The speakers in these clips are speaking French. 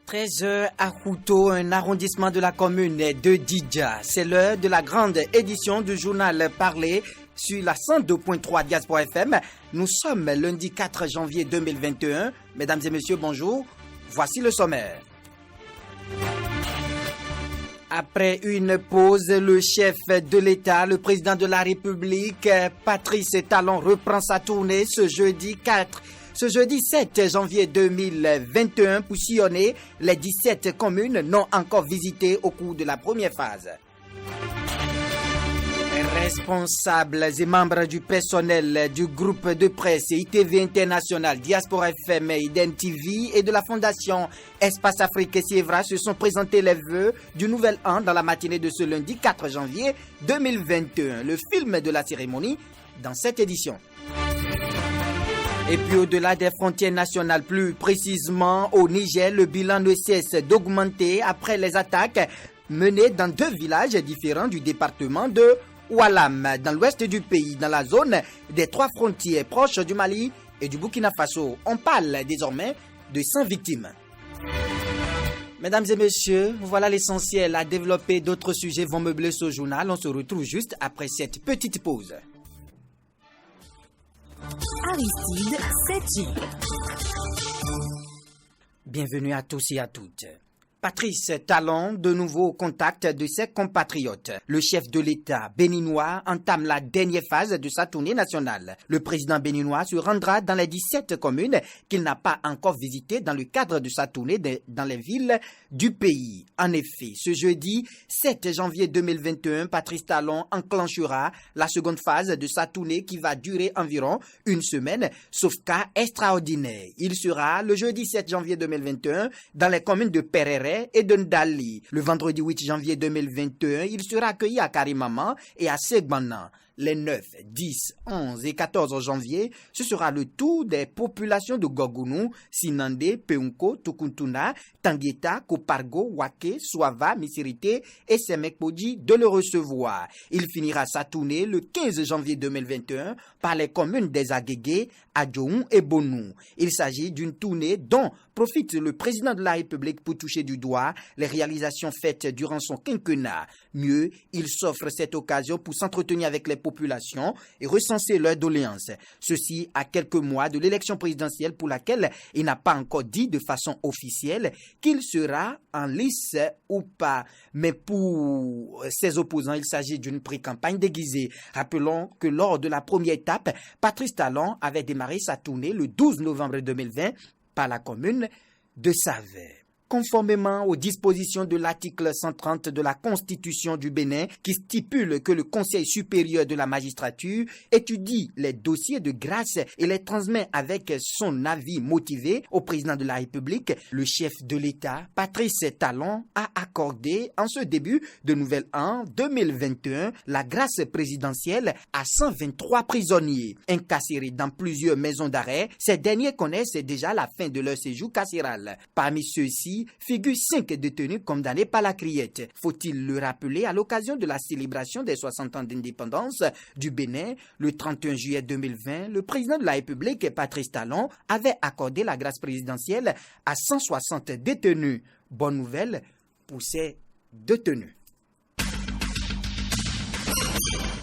13h à Kouto, un arrondissement de la commune de Didja. C'est l'heure de la grande édition du journal parlé sur la 102.3 Diaspora FM. Nous sommes lundi 4 janvier 2021. Mesdames et messieurs, bonjour. Voici le sommaire. Après une pause, le chef de l'État, le président de la République, Patrice Talon, reprend sa tournée ce jeudi 7 janvier 2021 pour sillonner les 17 communes non encore visitées au cours de la première phase. Responsables et membres du personnel du groupe de presse ITV International, Diaspora FM, Eden TV et de la Fondation Espace Afrique Sievra se sont présentés les vœux du nouvel an dans la matinée de ce lundi 4 janvier 2021. Le film de la cérémonie dans cette édition. Et puis au-delà des frontières nationales, plus précisément au Niger, le bilan ne cesse d'augmenter après les attaques menées dans 2 villages différents du département de Oualam, dans l'ouest du pays, dans la zone des 3 frontières proches du Mali et du Burkina Faso. On parle désormais de 100 victimes. Mesdames et messieurs, voilà l'essentiel à développer. D'autres sujets vont meubler ce journal. On se retrouve juste après cette petite pause. Aristide Séthi. Bienvenue à tous et à toutes. Patrice Talon, de nouveau au contact de ses compatriotes. Le chef de l'État béninois entame la dernière phase de sa tournée nationale. Le président béninois se rendra dans les 17 communes qu'il n'a pas encore visitées dans le cadre de sa tournée dans les villes du pays. En effet, ce jeudi 7 janvier 2021, Patrice Talon enclenchera la seconde phase de sa tournée qui va durer environ une semaine, sauf cas extraordinaire. Il sera le jeudi 7 janvier 2021 dans les communes de Perere et de Ndali. Le vendredi 8 janvier 2021, il sera accueilli à Karimama et à Segbana. Les 9, 10, 11 et 14 janvier, ce sera le tour des populations de Gogounou, Sinandé, Peunko, Tukuntuna, Tangueta, Kopargo, Wake, Swava, Misirité et Semekpoji de le recevoir. Il finira sa tournée le 15 janvier 2021 par les communes des Agégué, Adjoun et Bonou. Il s'agit d'une tournée dont profite le président de la République pour toucher du doigt les réalisations faites durant son quinquennat. Mieux, il s'offre cette occasion pour s'entretenir avec les populations et recenser leurs doléances. Ceci à quelques mois de l'élection présidentielle pour laquelle il n'a pas encore dit de façon officielle qu'il sera en lice ou pas. Mais pour ses opposants, il s'agit d'une pré-campagne déguisée. Rappelons que lors de la première étape, Patrice Talon avait démarré sa tournée le 12 novembre 2020 par la commune de Savè. Conformément aux dispositions de l'article 130 de la Constitution du Bénin qui stipule que le Conseil supérieur de la magistrature étudie les dossiers de grâce et les transmet avec son avis motivé au président de la République, le chef de l'État, Patrice Talon, a accordé en ce début de nouvel an 2021 la grâce présidentielle à 123 prisonniers. Incarcérés dans plusieurs maisons d'arrêt, ces derniers connaissent déjà la fin de leur séjour carcéral. Parmi ceux-ci, figurent 5 détenus condamnés par la criette. Faut-il le rappeler, à l'occasion de la célébration des 60 ans d'indépendance du Bénin, le 31 juillet 2020, le président de la République, Patrice Talon, avait accordé la grâce présidentielle à 160 détenus. Bonne nouvelle pour ces détenus.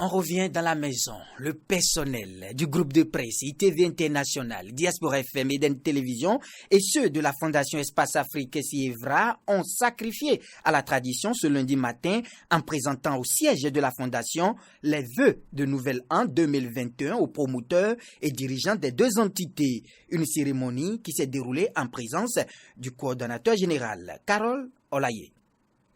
On revient dans la maison. Le personnel du groupe de presse ITV International, Diaspora FM et Eden Télévision et ceux de la Fondation Espace Afrique Sievra ont sacrifié à la tradition ce lundi matin en présentant au siège de la Fondation les vœux de nouvel an 2021 aux promoteurs et dirigeants des 2 entités. Une cérémonie qui s'est déroulée en présence du coordonnateur général, Carole Olaye.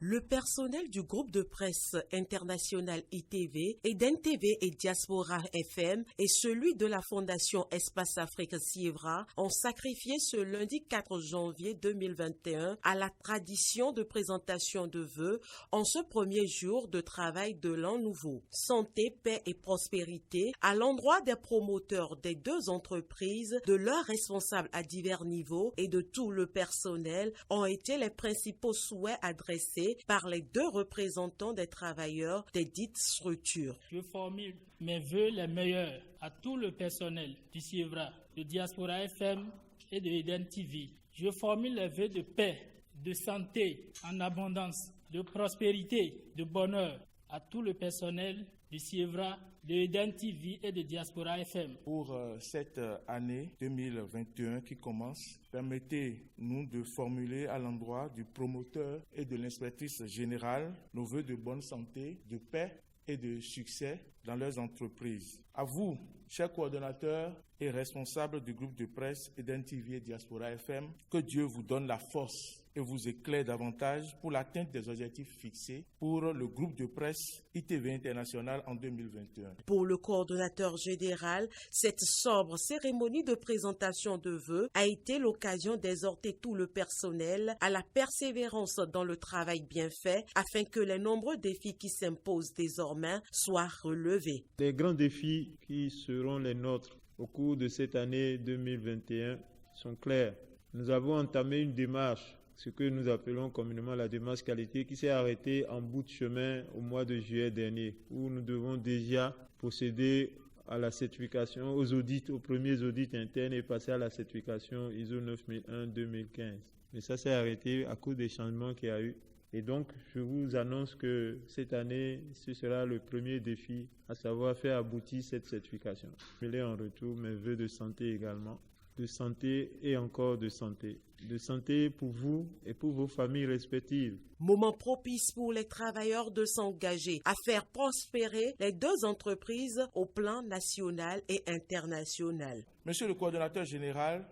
Le personnel du groupe de presse international ITV, Eden TV et Diaspora FM et celui de la Fondation Espace Afrique Sievra ont sacrifié ce lundi 4 janvier 2021 à la tradition de présentation de vœux en ce premier jour de travail de l'an nouveau. Santé, paix et prospérité à l'endroit des promoteurs des 2 entreprises, de leurs responsables à divers niveaux et de tout le personnel ont été les principaux souhaits adressés par les 2 représentants des travailleurs des dites structures. Je formule mes vœux les meilleurs à tout le personnel du Sievra, de Diaspora FM et de Eden TV. Je formule les vœux de paix, de santé en abondance, de prospérité, de bonheur à tout le personnel du CIEVRA, de Eden TV et de Diaspora FM. Pour cette année 2021 qui commence, permettez-nous de formuler à l'endroit du promoteur et de l'inspectrice générale nos vœux de bonne santé, de paix et de succès dans leurs entreprises. À vous, chers coordonnateurs et responsables du groupe de presse Eden TV et Diaspora FM, que Dieu vous donne la force et vous éclaire davantage pour l'atteinte des objectifs fixés pour le groupe de presse ITV International en 2021. Pour le coordonnateur général, cette sobre cérémonie de présentation de vœux a été l'occasion d'exhorter tout le personnel à la persévérance dans le travail bien fait afin que les nombreux défis qui s'imposent désormais soient relevés. Les grands défis qui seront les nôtres au cours de cette année 2021 sont clairs. Nous avons entamé une démarche, ce que nous appelons communément la démarche qualité, qui s'est arrêtée en bout de chemin au mois de juillet dernier, où nous devons déjà procéder à la certification, aux audits, aux premiers audits internes et passer à la certification ISO 9001-2015. Mais ça s'est arrêté à cause des changements qu'il y a eu. Et donc, je vous annonce que cette année, ce sera le premier défi, à savoir faire aboutir cette certification. Je mets en retour mes vœux de santé également, de santé et encore de santé. De santé pour vous et pour vos familles respectives. Moment propice pour les travailleurs de s'engager à faire prospérer les deux entreprises au plan national et international. Monsieur le coordonnateur général,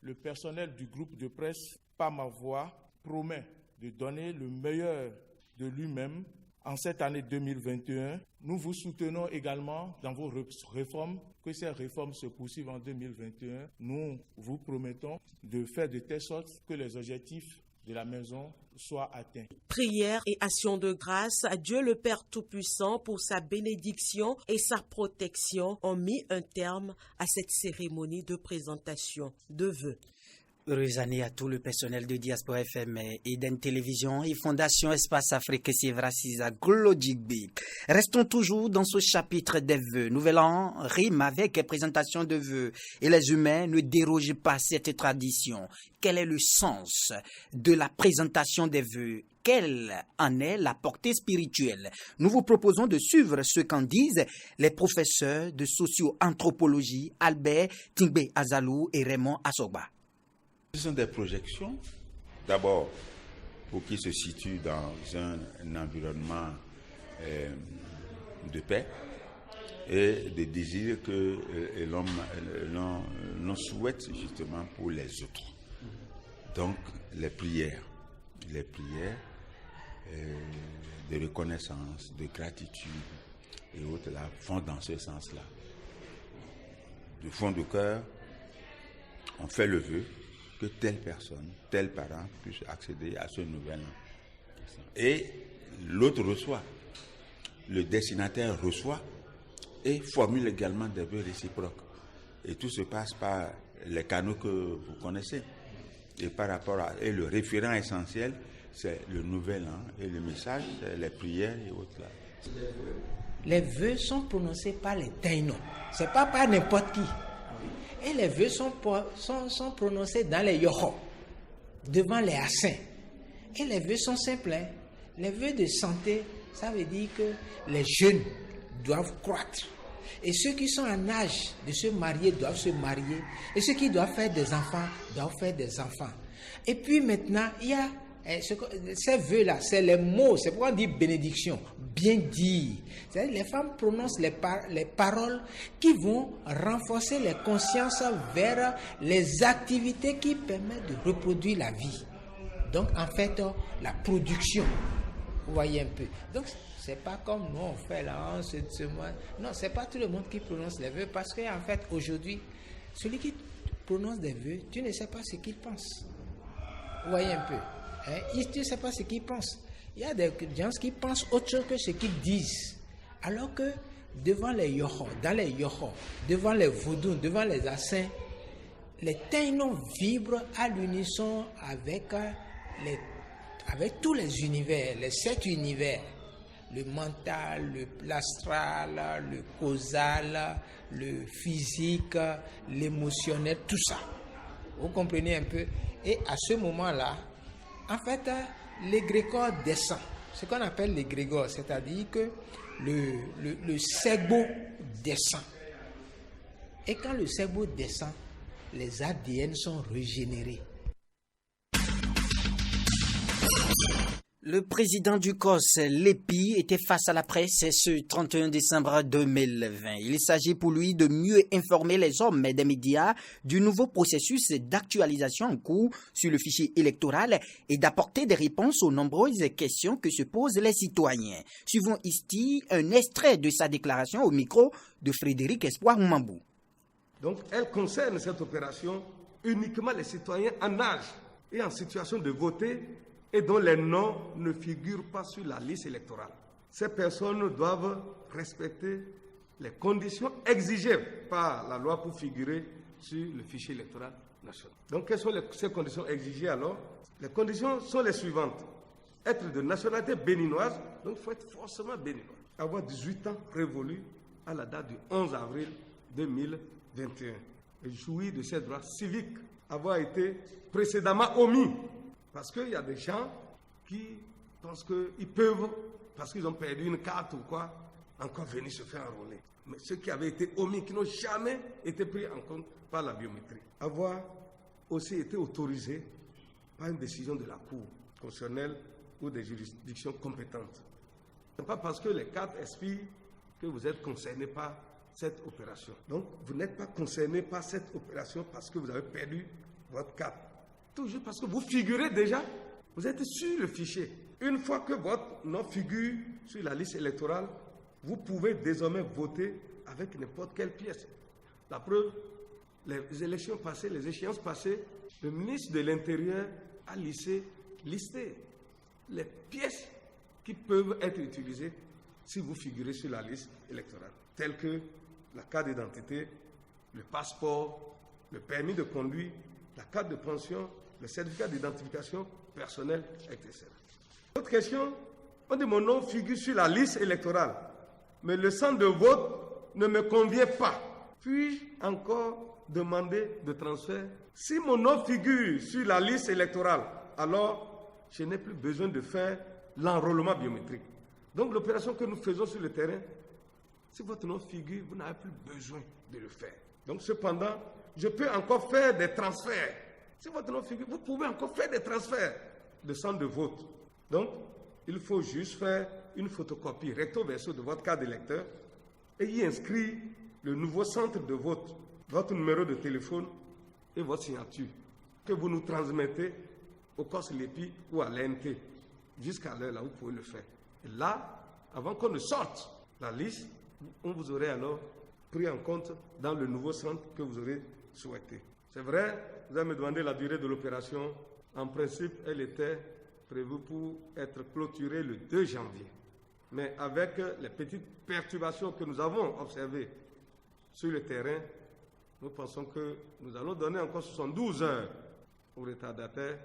le personnel du groupe de presse Par ma voix promet de donner le meilleur de lui-même en cette année 2021. Nous vous soutenons également dans vos réformes, que ces réformes se poursuivent en 2021. Nous vous promettons de faire de telle sorte que les objectifs de la maison soient atteints. Prière et action de grâce à Dieu le Père Tout-Puissant pour sa bénédiction et sa protection ont mis un terme à cette cérémonie de présentation de vœux. Heureuse année à tout le personnel de Diaspora FM, Eden Télévision et Fondation Espace Afrique CIEVRA CISA Glodjigbi. Restons toujours dans ce chapitre des vœux. Nouvel an rime avec présentation de vœux et les humains ne dérogent pas à cette tradition. Quel est le sens de la présentation des vœux? Quelle en est la portée spirituelle? Nous vous proposons de suivre ce qu'en disent les professeurs de socio-anthropologie Albert Tingbe Azalou et Raymond Assoba. Ce sont des projections, d'abord pour qu'ils se situent dans un environnement de paix et de désir que l'on souhaite justement pour les autres. Donc les prières de reconnaissance, de gratitude et autres là vont dans ce sens-là. Du fond du cœur, on fait le vœu que telle personne, tel parent puisse accéder à ce nouvel an. Et l'autre reçoit, le destinataire reçoit et formule également des vœux réciproques. Et tout se passe par les canaux que vous connaissez. Et par rapport à le référent essentiel, c'est le nouvel an et le message, c'est les prières et autres là. Les vœux sont prononcés par les taïnos. C'est pas par n'importe qui. Et les vœux sont prononcés dans les yohos, devant les assins. Et les vœux sont simples. Les vœux de santé, ça veut dire que les jeunes doivent croître. Et ceux qui sont en âge de se marier doivent se marier. Et ceux qui doivent faire des enfants doivent faire des enfants. Et puis maintenant, il y a ces vœux-là, c'est les mots, c'est pourquoi on dit bénédiction, bien dire. C'est-à-dire les femmes prononcent les paroles qui vont renforcer les consciences vers les activités qui permettent de reproduire la vie. Donc en fait, la production, vous voyez un peu. Donc c'est pas comme nous on fait là, non, c'est pas tout le monde qui prononce les vœux parce qu'en fait aujourd'hui, celui qui prononce des vœux, tu ne sais pas ce qu'il pense. Vous voyez un peu. Tu ne sais pas ce qu'ils pensent. Il y a des gens qui pensent autre chose que ce qu'ils disent. Alors que devant les yohos, dans les yohos, devant les vaudous, devant les assins, les taïnos vibrent à l'unisson avec tous les univers, les 7 univers. Le mental, l'astral, le causal, le physique, l'émotionnel, tout ça. Vous comprenez un peu? Et à ce moment-là, En fait, l'égrégore descend. Ce qu'on appelle l'égrégore, c'est-à-dire que le cerveau descend. Et quand le cerveau descend, les ADN sont régénérés. Le président du COS, Lépi, était face à la presse ce 31 décembre 2020. Il s'agit pour lui de mieux informer les hommes des médias du nouveau processus d'actualisation en cours sur le fichier électoral et d'apporter des réponses aux nombreuses questions que se posent les citoyens. Suivons ici un extrait de sa déclaration au micro de Frédéric Espoir Mambou. Donc, elle concerne cette opération uniquement les citoyens en âge et en situation de voter et dont les noms ne figurent pas sur la liste électorale. Ces personnes doivent respecter les conditions exigées par la loi pour figurer sur le fichier électoral national. Donc, quelles sont ces conditions exigées alors? Les conditions sont les suivantes. Être de nationalité béninoise, donc il faut être forcément béninois. Avoir 18 ans révolus à la date du 11 avril 2021. Et jouir de ses droits civiques. Avoir été précédemment omis. Parce qu'il y a des gens qui pensent qu'ils peuvent, parce qu'ils ont perdu une carte ou quoi, encore venir se faire enrôler. Mais ceux qui avaient été omis, qui n'ont jamais été pris en compte par la biométrie. Avoir aussi été autorisé par une décision de la Cour constitutionnelle ou des juridictions compétentes. Ce n'est pas parce que les cartes expirent que vous êtes concerné par cette opération. Donc, vous n'êtes pas concerné par cette opération parce que vous avez perdu votre carte. Toujours parce que vous figurez déjà, vous êtes sur le fichier. Une fois que votre nom figure sur la liste électorale, vous pouvez désormais voter avec n'importe quelle pièce. La preuve, les élections passées, les échéances passées, le ministre de l'Intérieur a listé les pièces qui peuvent être utilisées si vous figurez sur la liste électorale, telles que la carte d'identité, le passeport, le permis de conduire, la carte de pension, le certificat d'identification personnelle, etc. Autre question, on dit mon nom figure sur la liste électorale, mais le centre de vote ne me convient pas. Puis-je encore demander de transfert? Si mon nom figure sur la liste électorale, alors je n'ai plus besoin de faire l'enrôlement biométrique. Donc l'opération que nous faisons sur le terrain, si votre nom figure, vous n'avez plus besoin de le faire. Donc cependant, je peux encore faire des transferts. Si votre nom figure, vous pouvez encore faire des transferts de centre de vote. Donc, il faut juste faire une photocopie recto verso de votre carte d'électeur et y inscrire le nouveau centre de vote, votre numéro de téléphone et votre signature que vous nous transmettez au COS Lépi ou à l'ANT. Jusqu'à l'heure, là, vous pouvez le faire. Et là, avant qu'on ne sorte la liste, on vous aurait alors pris en compte dans le nouveau centre que vous aurez souhaité. C'est vrai, vous avez me demandé la durée de l'opération. En principe, elle était prévue pour être clôturée le 2 janvier. Mais avec les petites perturbations que nous avons observées sur le terrain, nous pensons que nous allons donner encore 72 heures aux retardataires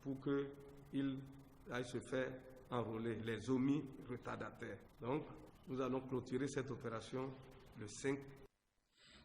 pour qu'ils aillent se faire enrôler, les omis retardataires. Donc, nous allons clôturer cette opération le 5.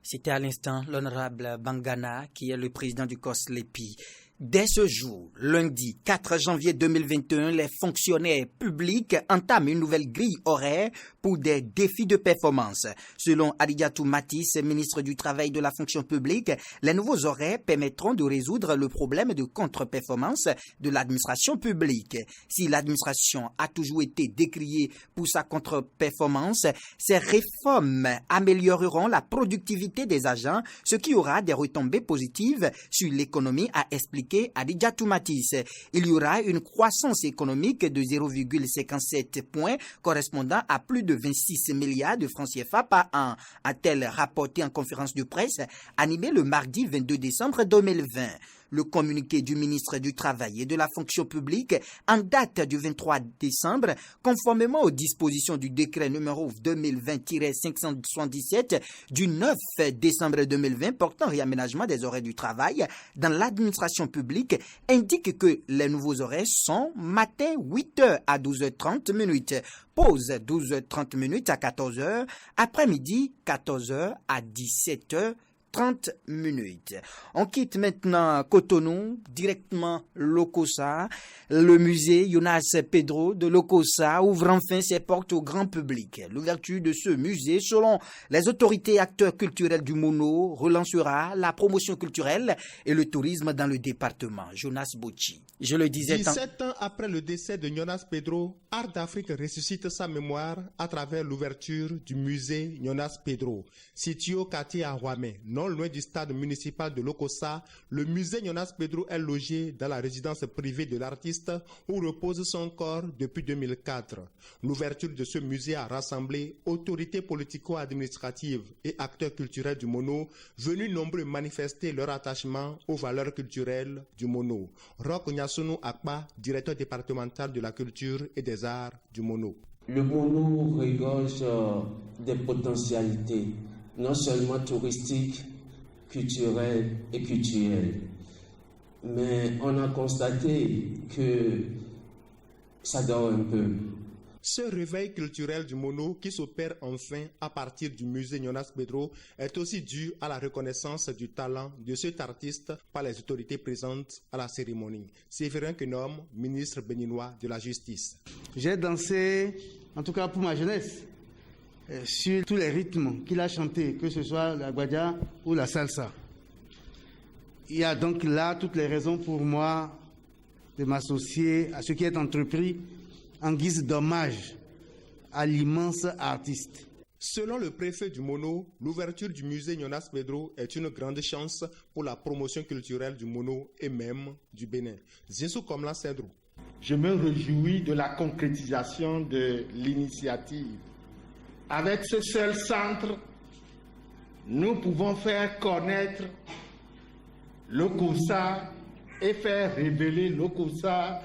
C'était à l'instant l'honorable Bangana, qui est le président du COS Lépi. Dès ce jour, lundi 4 janvier 2021, les fonctionnaires publics entament une nouvelle grille horaire pour des défis de performance. Selon Adigatou Matisse, ministre du Travail et de la fonction publique, les nouveaux horaires permettront de résoudre le problème de contre-performance de l'administration publique. Si l'administration a toujours été décriée pour sa contre-performance, ces réformes amélioreront la productivité des agents, ce qui aura des retombées positives sur l'économie, a expliqué Adigatou Matisse. Il y aura une croissance économique de 0,57 points correspondant à plus de 26 milliards de francs CFA par an, a-t-elle rapporté en conférence de presse animée le mardi 22 décembre 2020. Le communiqué du ministre du Travail et de la fonction publique en date du 23 décembre, conformément aux dispositions du décret numéro 2020-577 du 9 décembre 2020 portant réaménagement des horaires du travail dans l'administration publique, indique que les nouveaux horaires sont matin 8h à 12h30, pause 12h30 à 14h, après-midi 14h à 17h30. 30 minutes. On quitte maintenant Cotonou, directement Lokossa. Le musée Jonas Pedro de Lokossa ouvre enfin ses portes au grand public. L'ouverture de ce musée, selon les autorités et acteurs culturels du Mono, relancera la promotion culturelle et le tourisme dans le département. Jonas Bochi. Je le disais 17 ans après le décès de Jonas Pedro, Art d'Afrique ressuscite sa mémoire à travers l'ouverture du musée Jonas Pedro. Situé au quartier à Ouamé, non loin du stade municipal de Lokossa, le musée Jonas Pedro est logé dans la résidence privée de l'artiste où repose son corps depuis 2004. L'ouverture de ce musée a rassemblé autorités politico-administratives et acteurs culturels du Mono venus nombreux manifester leur attachement aux valeurs culturelles du Mono. Roch Nyasunu Akpa, directeur départemental de la culture et des arts du Mono. Le Mono regorge des potentialités, non seulement touristiques, culturelles et culturelles. Mais on a constaté que ça dort un peu. Ce réveil culturel du Mono qui s'opère enfin à partir du musée Jonas Pedro est aussi dû à la reconnaissance du talent de cet artiste par les autorités présentes à la cérémonie. Séverin Kenom, ministre béninois de la Justice. J'ai dansé, en tout cas pour ma jeunesse, sur tous les rythmes qu'il a chantés, que ce soit la guadia ou la salsa. Il y a donc là toutes les raisons pour moi de m'associer à ce qui est entrepris en guise d'hommage à l'immense artiste. Selon le préfet du Mono, l'ouverture du musée Jonas Pedro est une grande chance pour la promotion culturelle du Mono et même du Bénin. Zinsou Komla Cedrou. Je me réjouis de la concrétisation de l'initiative. Avec ce seul centre, nous pouvons faire connaître Lokossa et faire révéler Lokossa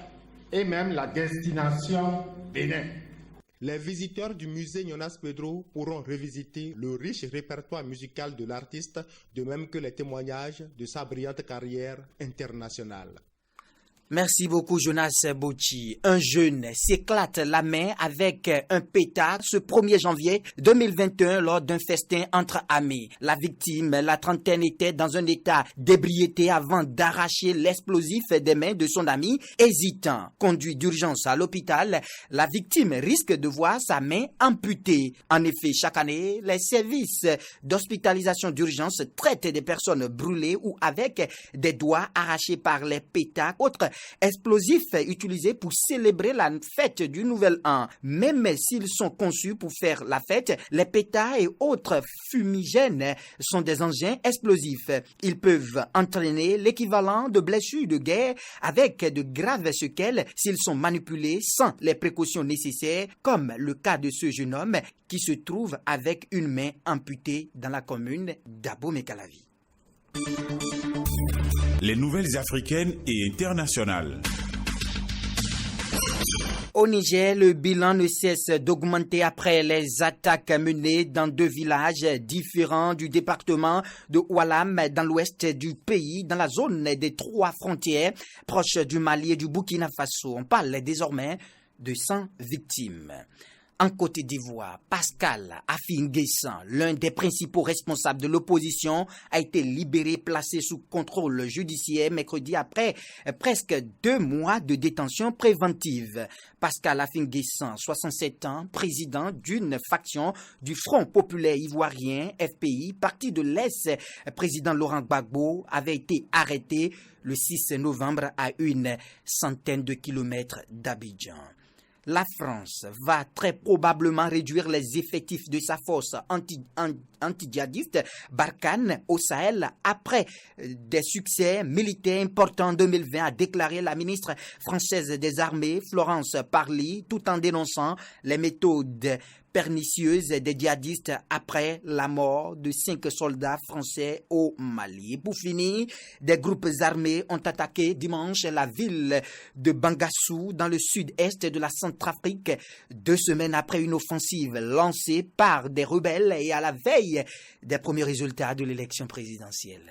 et même la destination Bénin. Les visiteurs du musée Jonas Pedro pourront revisiter le riche répertoire musical de l'artiste, de même que les témoignages de sa brillante carrière internationale. Merci beaucoup Jonas Bochi. Un jeune s'éclate la main avec un pétard ce 1er janvier 2021 lors d'un festin entre amis. La victime, la trentaine, était dans un état d'ébriété avant d'arracher l'explosif des mains de son ami. Hésitant, conduit d'urgence à l'hôpital, la victime risque de voir sa main amputée. En effet, chaque année, les services d'hospitalisation d'urgence traitent des personnes brûlées ou avec des doigts arrachés par les pétards. Autres explosifs utilisés pour célébrer la fête du Nouvel An. Même s'ils sont conçus pour faire la fête, les pétards et autres fumigènes sont des engins explosifs. Ils peuvent entraîner l'équivalent de blessures de guerre avec de graves séquelles s'ils sont manipulés sans les précautions nécessaires, comme le cas de ce jeune homme qui se trouve avec une main amputée dans la commune d'Abomey-Calavi. Les nouvelles africaines et internationales. Au Niger, le bilan ne cesse d'augmenter après les attaques menées dans 2 villages différents du département de Oualam dans l'ouest du pays, dans la zone des 3 frontières proches du Mali et du Burkina Faso. On parle désormais de 100 victimes. En Côte d'Ivoire, Pascal Affi-N'Guessan, l'un des principaux responsables de l'opposition, a été libéré, placé sous contrôle judiciaire mercredi après presque 2 mois de détention préventive. Pascal Affi-N'Guessan, 67 ans, président d'une faction du Front populaire ivoirien, FPI, parti de l'ex-président Laurent Gbagbo, avait été arrêté le 6 novembre à une centaine de kilomètres d'Abidjan. La France va très probablement réduire les effectifs de sa force anti-djihadiste Barkhane au Sahel après des succès militaires importants en 2020, a déclaré la ministre française des Armées Florence Parly, tout en dénonçant les méthodes pernicieuses des djihadistes après la mort de 5 soldats français au Mali. Pour finir, des groupes armés ont attaqué dimanche la ville de Bangassou dans le sud-est de la Centrafrique, 2 semaines après une offensive lancée par des rebelles et à la veille des premiers résultats de l'élection présidentielle.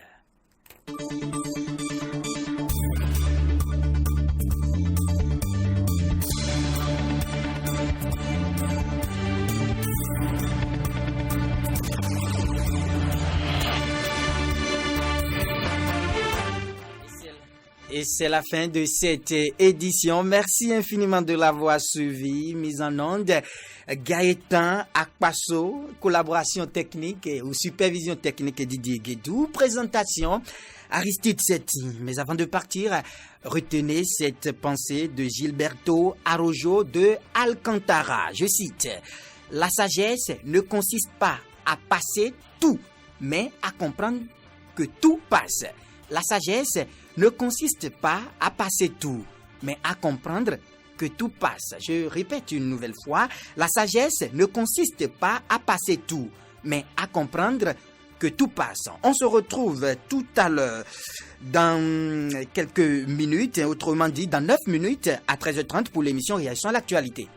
Et c'est la fin de cette édition. Merci infiniment de l'avoir suivi. Mise en onde, Gaëtan Akpasso, collaboration technique ou supervision technique Didier Guédou, présentation Aristide Setti. Mais avant de partir, retenez cette pensée de Gilberto Araujo de Alcantara. Je cite: la sagesse ne consiste pas à passer tout, mais à comprendre que tout passe. La sagesse ne consiste pas à passer tout, mais à comprendre que tout passe. Je répète une nouvelle fois, la sagesse ne consiste pas à passer tout, mais à comprendre que tout passe. On se retrouve tout à l'heure dans quelques minutes, autrement dit dans 9 minutes à 13h30 pour l'émission Réaction à l'actualité.